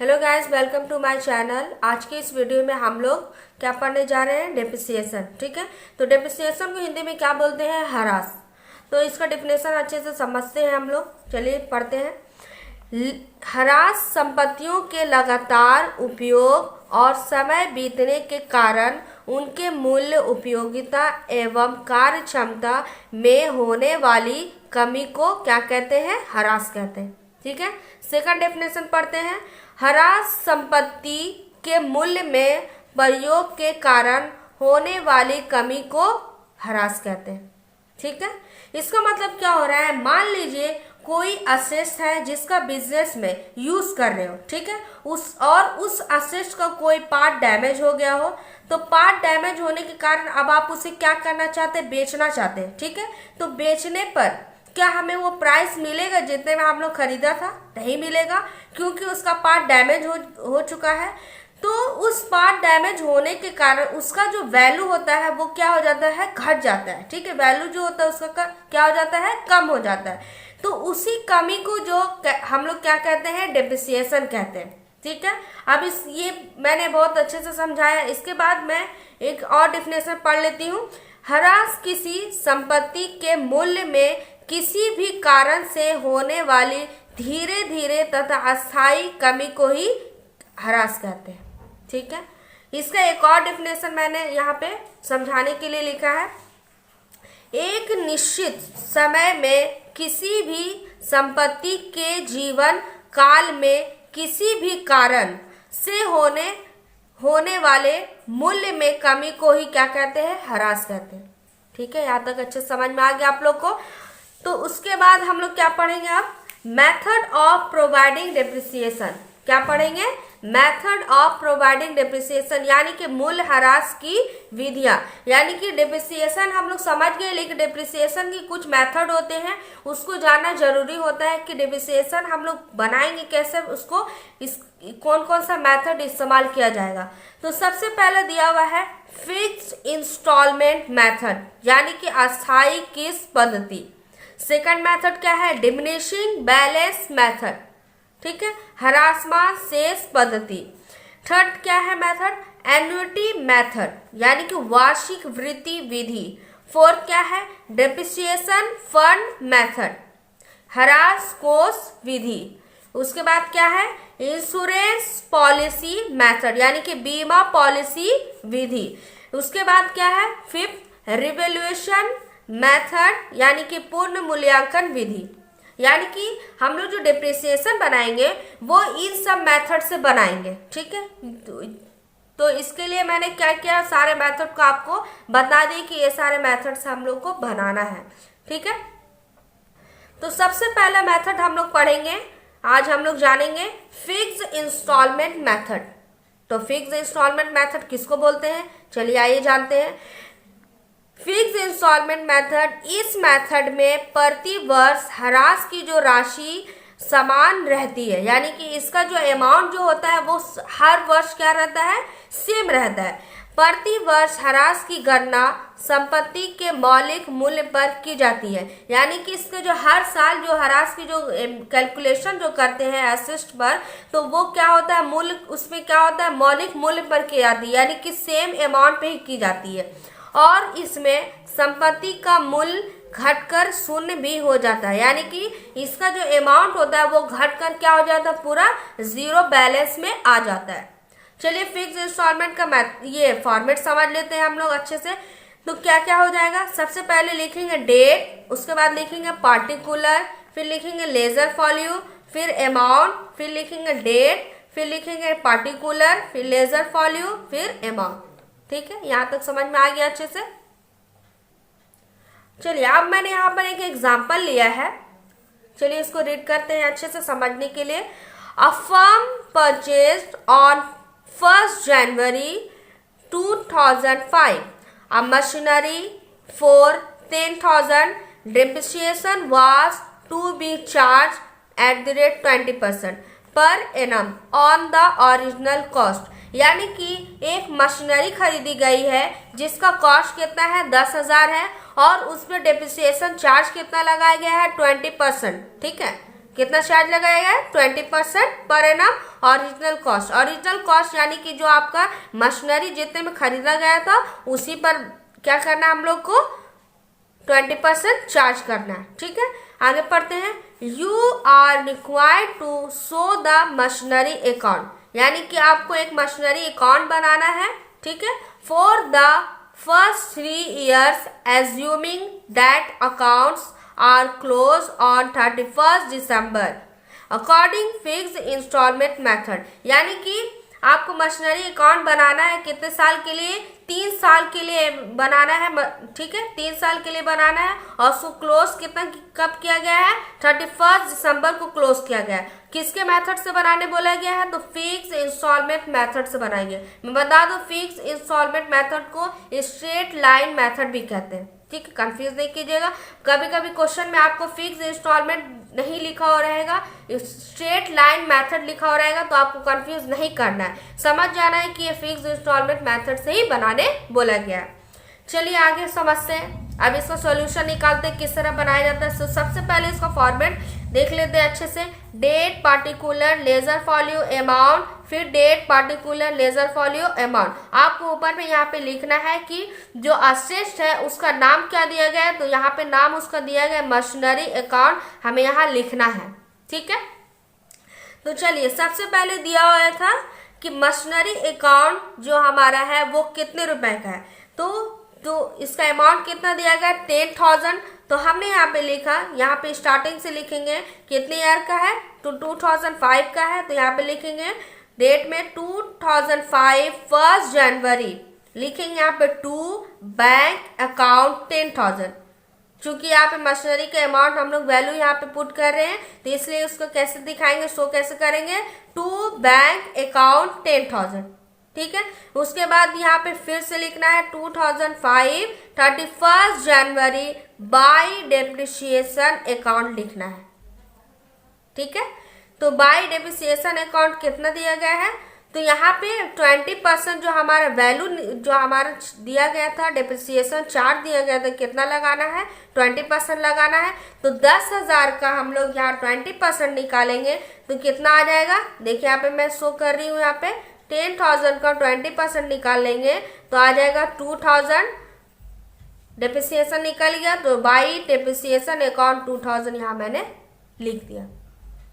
Hello guys, welcome to my channel. आज के इस वीडियो में हम लोग क्या पढ़ने जा रहे हैं? डेप्रिसिएशन। ठीक है, तो डेप्रिसिएशन को हिंदी में क्या बोलते हैं? ह्रास। तो इसका डिफिनेशन अच्छे से समझते हैं हम लोग। चलिए पढ़ते हैं। ह्रास संपत्तियों के लगातार उपयोग और समय बीतने के कारण उनके मूल्य, उपयोगिता एवं कार्य क्षमता में होने वाली कमी को क्या कहते हैं? ह्रास कहते हैं। ठीक है, सेकंड डेफिनेशन पढ़ते हैं। ह्रास संपत्ति के मूल्य में प्रयोग के कारण होने वाली कमी को ह्रास कहते हैं। ठीक है, इसका मतलब क्या हो रहा है? मान लीजिए कोई असेट है जिसका बिजनेस में यूज कर रहे हो, ठीक है, उस असेट का कोई पार्ट डैमेज हो गया हो, तो पार्ट डैमेज होने के कारण अब आप उसे क्या करना चाहते हैं? बेचना चाहते हैं। ठीक है, तो बेचने पर क्या हमें वो प्राइस मिलेगा जितने में हम लोग खरीदा था? नहीं मिलेगा, क्योंकि उसका पार्ट डैमेज हो चुका है। तो उस पार्ट डैमेज होने के कारण उसका जो वैल्यू होता है वो क्या हो जाता है? घट जाता है। ठीक है, वैल्यू जो होता है उसका क्या हो जाता है? कम हो जाता है। तो उसी कमी को जो हम लोग क्या कहते हैं? डेप्रिसिएशन कहते हैं। ठीक है, अब ये मैंने बहुत अच्छे से समझाया। इसके बाद मैं एक और डेफिनेशन पढ़ लेती हूँ। ह्रास किसी संपत्ति के मूल्य में किसी भी कारण से होने वाली धीरे धीरे तथा अस्थायी कमी को ही ह्रास कहते हैं। ठीक है, इसका एक और डेफिनेशन मैंने यहाँ पे समझाने के लिए लिखा है। एक निश्चित समय में किसी भी संपत्ति के जीवन काल में किसी भी कारण से होने वाले मूल्य में कमी को ही क्या कहते हैं? ह्रास कहते हैं। ठीक है, यहाँ तक अच्छे समझ में आ गया आप लोग को। तो उसके बाद हम लोग क्या पढ़ेंगे? अब मेथड ऑफ प्रोवाइडिंग डेप्रिसिएशन। क्या पढ़ेंगे? मेथड ऑफ प्रोवाइडिंग डेप्रिसिएशन, यानी कि मूल्य ह्रास की विधियां। यानी कि डेप्रिसिएशन हम लोग समझ गए, लेकिन डेप्रिसिएशन की कुछ मेथड होते हैं, उसको जानना जरूरी होता है कि डेप्रिसिएशन हम लोग बनाएंगे कैसे, उसको कौन कौन सा मेथड इस्तेमाल किया जाएगा। तो सबसे पहले दिया हुआ है फिक्स्ड इंस्टॉलमेंट मेथड, यानी कि अस्थायी किस्त पद्धति। सेकंड मेथड क्या है? Diminishing balance method. ठीक है, ह्रासमान शेष पद्धति। थर्ड क्या है मेथड? एन्युटी मेथड, यानी कि वार्षिक वृद्धि विधि। फोर्थ क्या है? डेप्रिसिएशन फंड मेथड, ह्रास कोष विधि। उसके बाद क्या है? इंश्योरेंस पॉलिसी मेथड, यानी कि बीमा पॉलिसी विधि। उसके बाद क्या है? फिफ्थ रिवैल्यूएशन मेथड, यानी कि पूर्ण मूल्यांकन विधि। यानी कि हम लोग जो डेप्रिसिएशन बनाएंगे वो इन सब मेथड से बनाएंगे। ठीक है, तो इसके लिए मैंने क्या किया, सारे मेथड को आपको बता दी कि ये सारे मेथड से हम लोग को बनाना है। ठीक है, तो सबसे पहला मेथड हम लोग पढ़ेंगे, आज हम लोग जानेंगे फिक्स्ड इंस्टॉलमेंट मेथड। तो फिक्स्ड इंस्टॉलमेंट मेथड किसको बोलते हैं? चलिए आइए जानते हैं। फिक्स्ड इंस्टॉलमेंट मेथड, इस मेथड में प्रति वर्ष ह्रास की जो राशि समान रहती है, यानी कि इसका जो अमाउंट जो होता है वो हर वर्ष क्या रहता है? सेम रहता है। प्रति वर्ष ह्रास की गणना संपत्ति के मौलिक मूल्य पर की जाती है, यानी कि इसके जो हर साल जो ह्रास की जो कैलकुलेशन जो करते हैं एसेट पर, तो वो क्या होता है? मूल्य, उसमें क्या होता है? मौलिक मूल्य पर की जाती है, यानी कि सेम अमाउंट पे ही की जाती है। और इसमें संपत्ति का मूल्य घटकर शून्य भी हो जाता है, यानी कि इसका जो अमाउंट होता है वो घटकर क्या हो जाता है? पूरा जीरो बैलेंस में आ जाता है। चलिए फिक्स इंस्टॉलमेंट का ये फॉर्मेट समझ लेते हैं हम लोग अच्छे से। तो क्या क्या हो जाएगा? सबसे पहले लिखेंगे डेट, उसके बाद लिखेंगे पार्टिकुलर, फिर लिखेंगे लेजर फॉल्यू, फिर अमाउंट, फिर लिखेंगे डेट, फिर लिखेंगे पार्टिकुलर, फिर लेजर फॉल्यू, फिर अमाउंट। ठीक है, यहाँ तक समझ में आ गया अच्छे से। चलिए अब मैंने यहाँ पर एक एग्जाम्पल लिया है, चलिए इसको रीड करते हैं अच्छे से समझने के लिए। A firm purchased on 1st January 2005 a machinery for 10,000. Depreciation was to be charged at the rate 20% per annum on the original cost, यानी कि एक मशीनरी खरीदी गई है जिसका कॉस्ट कितना है? 10,000 है, और उसमें डेप्रिसिएशन चार्ज कितना लगाया गया है? 20%। ठीक है, कितना चार्ज लगाया गया है? 20% per annum original cost. Original cost यानी कि जो आपका मशीनरी जितने में खरीदा गया था उसी पर क्या करना है हम लोग को? 20% चार्ज करना है। ठीक है, आगे पढ़ते हैं। You are required to show the machinery account, यानी कि आपको एक मशीनरी अकाउंट बनाना है। ठीक है, for the first 3 years assuming that accounts are closed on 31st December according fixed installment method, यानी कि आपको मशीनरी अकाउंट बनाना है कितने साल के लिए? 3 साल के लिए बनाना है। ठीक है, 3 साल के लिए बनाना है और उसको क्लोज कितना कब किया गया है? 31 दिसंबर को क्लोज किया गया है। किसके मेथड से बनाने बोला गया है? तो फिक्स इंस्टॉलमेंट मेथड से बनाएंगे। मैं बता दूं फिक्स इंस्टॉलमेंट मेथड को स्ट्रेट लाइन मेथड भी कहते हैं। ठीक है, कंफ्यूज नहीं कीजिएगा। कभी कभी क्वेश्चन में आपको फिक्स इंस्टॉलमेंट नहीं लिखा हो रहेगा, स्ट्रेट लाइन मेथड लिखा हो रहेगा, तो आपको कंफ्यूज नहीं करना है, समझ जाना है कि ये फिक्स इंस्टॉलमेंट मेथड से ही बनाने बोला गया है। चलिए आगे समझते हैं। अब इसका सॉल्यूशन निकालते हैं किस तरह बनाया जाता है। तो सबसे पहले इसका फॉर्मेट देख लेते हैं अच्छे से। डेट पार्टिकुलर लेजर फॉल्यू अमाउंट, फिर डेट पार्टिकुलर लेजर फॉल्यू अमाउंट। आपको ऊपर में यहाँ पे लिखना है कि जो असेस्ट है उसका नाम क्या दिया गया है, तो यहाँ पे नाम उसका दिया गया है मशीनरी अकाउंट, हमें यहाँ लिखना है। ठीक है, तो चलिए सबसे पहले दिया हुआ था कि मशीनरी अकाउंट जो हमारा है वो कितने रुपए का है, तो इसका अमाउंट कितना दिया गया? 10,000। तो हमने यहाँ पे लिखा, यहाँ पे स्टार्टिंग से लिखेंगे कितने ईयर का है? तो 2005 का है, तो यहाँ पे लिखेंगे डेट में 2005 1 जनवरी लिखेंगे यहाँ पे टू बैंक अकाउंट 10,000। चूंकि यहाँ पे मशीनरी के अमाउंट हम लोग वैल्यू यहाँ पे पुट कर रहे हैं, तो इसलिए उसको कैसे दिखाएंगे, शो कैसे करेंगे? To bank account 10,000। ठीक है, उसके बाद यहाँ पे फिर से लिखना है 2005 31 जनवरी बाय डेप्रिसिएशन अकाउंट लिखना है। ठीक है, तो बाय डेप्रिसिएशन अकाउंट कितना दिया गया है? तो यहाँ पे 20% जो हमारा वैल्यू जो हमारा दिया गया था, डेप्रिसिएशन चार्ज दिया गया था, कितना लगाना है? 20% लगाना है। तो 10,000 का हम लोग यहाँ 20% निकालेंगे तो कितना आ जाएगा? देखिए यहाँ पे मैं शो कर रही हूँ, यहाँ पे 10,000 का 20% निकाल लेंगे तो आ जाएगा 2,000। डेप्रिसिएशन निकल गया तो बाई डेप्रिसिएशन अकाउंट 2,000 यहाँ मैंने लिख दिया।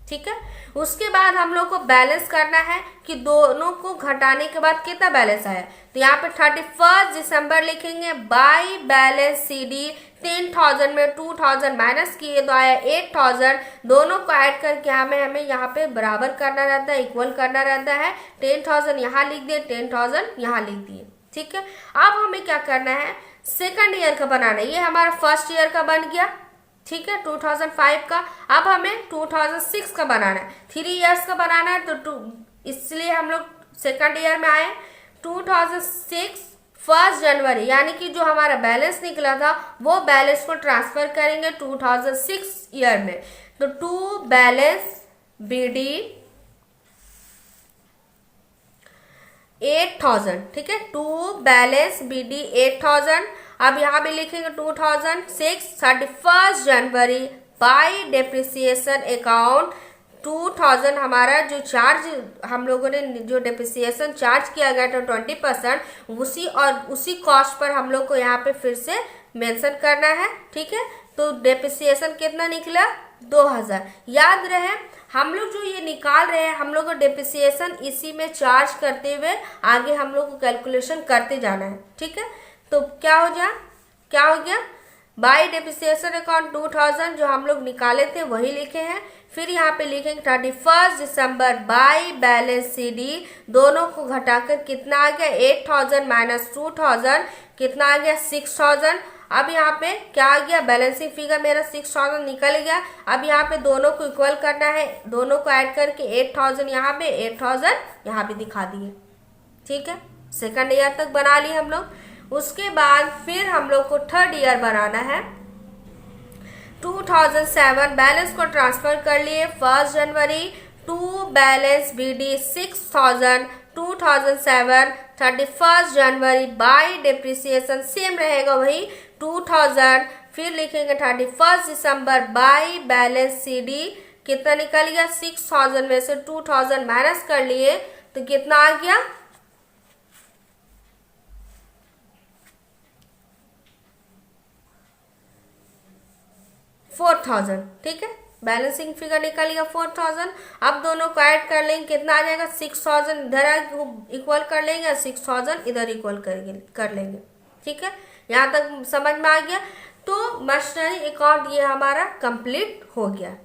ठीक है, उसके बाद हम लोग को बैलेंस करना है कि दोनों को घटाने के बाद कितना बैलेंस आया। तो यहाँ पे 31 दिसंबर लिखेंगे बाई बैलेंस CD 10,000 में 2,000 माइनस किए तो आया 8,000। दोनों को ऐड करके हमें यहाँ पे बराबर करना रहता है, इक्वल करना रहता है। 10,000 यहाँ लिख दिए, 10,000 यहाँ लिख दिए। ठीक है, अब हमें क्या करना है? सेकंड ईयर का बनाना है। ये हमारा फर्स्ट ईयर का बन गया। ठीक है, 2005 का। अब हमें 2006 का बनाना है, 3 इयर्स का बनाना है, तो इसलिए हम लोग सेकंड ईयर में आए। 2006 1 जनवरी यानी कि जो हमारा बैलेंस निकला था वो बैलेंस को ट्रांसफर करेंगे 2006 ईयर में। तो टू बैलेंस BD 8,000। ठीक है, टू बैलेंस BD 8,000। अब यहाँ भी लिखेंगे 2006 31 जनवरी बाय डेप्रिसिएशन अकाउंट 2,000। हमारा जो चार्ज हम लोगों ने जो डेप्रिसिएशन चार्ज किया गया था 20%, उसी कॉस्ट पर हम लोग को यहाँ पे फिर से मेंशन करना है। ठीक है, तो डेप्रिसिएशन कितना निकला? 2,000। याद रहे हम लोग जो ये निकाल रहे हैं, हम लोग को डेप्रिसिएशन इसी में चार्ज करते हुए आगे हम लोग को कैलकुलेशन करते जाना है। ठीक है, तो क्या हो गया? बाय डेप्रिसिएशन अकाउंट 2,000 जो हम लोग निकाले थे वही लिखे हैं। फिर यहाँ पे लिखेंगे 31 दिसंबर बाय बैलेंस CD, दोनों को घटाकर कितना आ गया? 8,000 माइनस 2,000 कितना आ गया? 6,000। अब यहाँ पे क्या आ गया? बैलेंसिंग फिगर मेरा 6,000 निकल गया। अब यहाँ पे दोनों को इक्वल करना है, दोनों को ऐड करके 8,000 यहाँ पे, 8,000 यहाँ पे दिखा दिए। ठीक है, सेकंड ईयर तक बना लिए हम लोग। उसके बाद फिर हम लोग को थर्ड ईयर बनाना है। 2007 बैलेंस को ट्रांसफर कर लिए 1 जनवरी। टू बैलेंस BD 6,000 2007 31 जनवरी बाय डेप्रिसिएशन सेम रहेगा वही 2,000। फिर लिखेंगे 31 दिसंबर बाय बैलेंस CD कितना निकल गया, 6000 में से 2000 माइनस कर लिए तो कितना आ गया, 4000। ठीक है, बैलेंसिंग फिगर निकल गया 4000। अब दोनों को ऐड कर लेंगे, कितना आ जाएगा, 6000 इधर इक्वल कर लेंगे, 6000 इधर इक्वल कर लेंगे। ठीक है, यहाँ तक समझ में आ गया। तो मर्सनरी अकाउंट ये हमारा कंप्लीट हो गया।